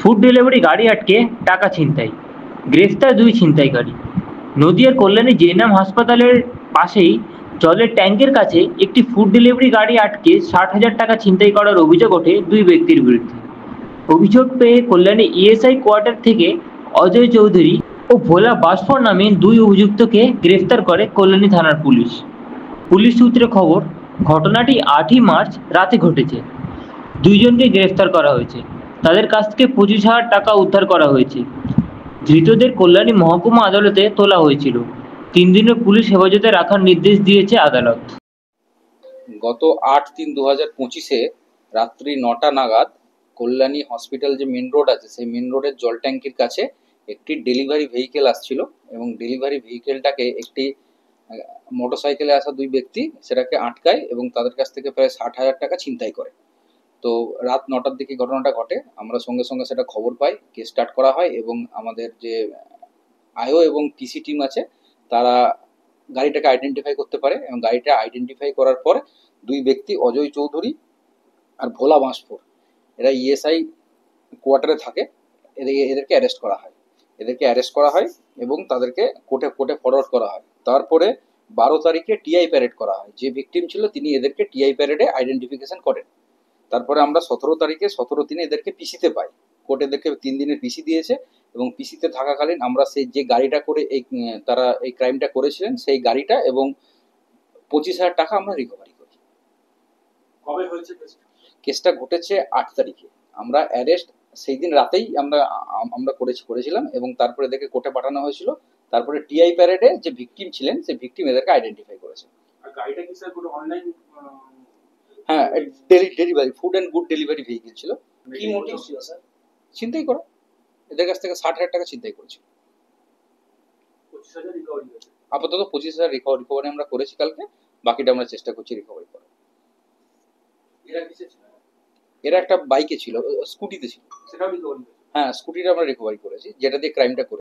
Food delivery গাড়ি আটকে টাকা ছিনতাই, গ্রেফতার দুই ছিনতাইকারী। নদিয়ার কল্যাণী জেএনএম হাসপাতালের পাশেই জলের ট্যাঙ্কের কাছে একটি ফুড ডেলিভারি গাড়ি আটকে 60,000 টাকা ছিনতাই করার অভিযোগ ওঠে দুই ব্যক্তির বিরুদ্ধে। অভিযোগ পেয়ে কল্যাণী ইএসআই কোয়ার্টার থেকে অজয় চৌধুরী ও ভোলা বাসফর নামে দুই অভিযুক্তকে গ্রেফতার করে কল্যাণী থানার পুলিশ। পুলিশ সূত্রে খবর, ঘটনাটি 8ই মার্চ রাতে ঘটেছে। দুইজনকে গ্রেফতার করা হয়েছে। তাদের কাছ থেকে 25,000 টাকা উদ্ধার করা হয়েছে। ধৃতদের কল্যাণী মহকুমা আদালতে তোলা হয়েছিল। 3 দিনের পুলিশ হেফাজতে রাখার নির্দেশ দিয়েছে আদালত। গত 8/3/2025-এ রাত্রি 9টা নাগাদ কল্যাণী হসপিটাল যে মেন রোড আছে সেই মেন রোডের জল ট্যাঙ্কির কাছে একটি ডেলিভারি ভেহিকেল আসছিল এবং ডেলিভারি ভেহিকেলটাকে একটি মোটরসাইকেলে আসা দুই ব্যক্তি সেটাকে আটকায় এবং তাদের কাছ থেকে প্রায় 60,000 টাকা ছিনতাই করে। তো রাত 9টার দিকে ঘটনাটা ঘটে। আমরা সঙ্গে সঙ্গে সেটা খবর পাই, কেস স্টার্ট করা হয় এবং আমাদের যে আইও এবং পিসি টিম আছে তারা গাড়িটাকে আইডেন্টিফাই করতে পারে এবং গাড়িটা আইডেন্টিফাই করার পর দুই ব্যক্তি অজয় চৌধুরী আর ভোলা বাঁশপুর এরা ইএসআই কোয়ার্টারে থাকে, এদেরকে অ্যারেস্ট করা হয় এবং তাদেরকে কোর্টে ফরওয়ার্ড করা হয়। তারপরে 12 তারিখে টিআই প্যারেড করা হয়। যে ভিকটিম ছিল তিনি এদেরকে টিআই প্যারেডে আইডেন্টিফিকেশন করেন। তারপরে আমরা 17 তারিখে 17 দিনে এদেরকে পিসিতে পাই। কোর্ট এদেরকে 3 দিনের পিসি দিয়েছে এবং পিসিতে থাকাকালীন আমরা সেই যে গাড়িটা করে তারা এই ক্রাইমটা করেছিলেন সেই গাড়িটা এবং 25,000 টাকা আমরা রিকভারি করি। কবে হয়েছে কেসটা ঘটেছে 8 তারিখে। আমরা অ্যারেস্ট সেই দিন রাতেই আমরা করেছিলাম এবং তারপরে এদেরকে কোর্টে পাঠানো হয়েছিল। তারপরে টিআই প্যারেডে যে ভিকটিম ছিলেন সেই ভিকটিম এদেরকে আইডেন্টিফাই করেছে। আর গাড়িটা কি স্যার পুরো অনলাইন? হ্যাঁ, delivery food and good delivery vehicle ছিল। কি মোটিভ ছিল স্যার? ছিনতাই করা। এদের কাছ থেকে 60,000 টাকা ছিনতাই করেছিল। 25,000 রিকভারি হয়েছে। আপাতত 25,000 রিকভারি আমরা করেছি কালকে, বাকিটা আমরা চেষ্টা করছি রিকভারি করার। এরা কিসে ছিল? এরা একটা বাইকে ছিল, স্কুটিতে ছিল। সেটাও রিকভারি হয়েছে? হ্যাঁ, স্কুটিটা আমরা রিকভারি করেছি, যেটা দিয়ে ক্রাইমটা করেছি।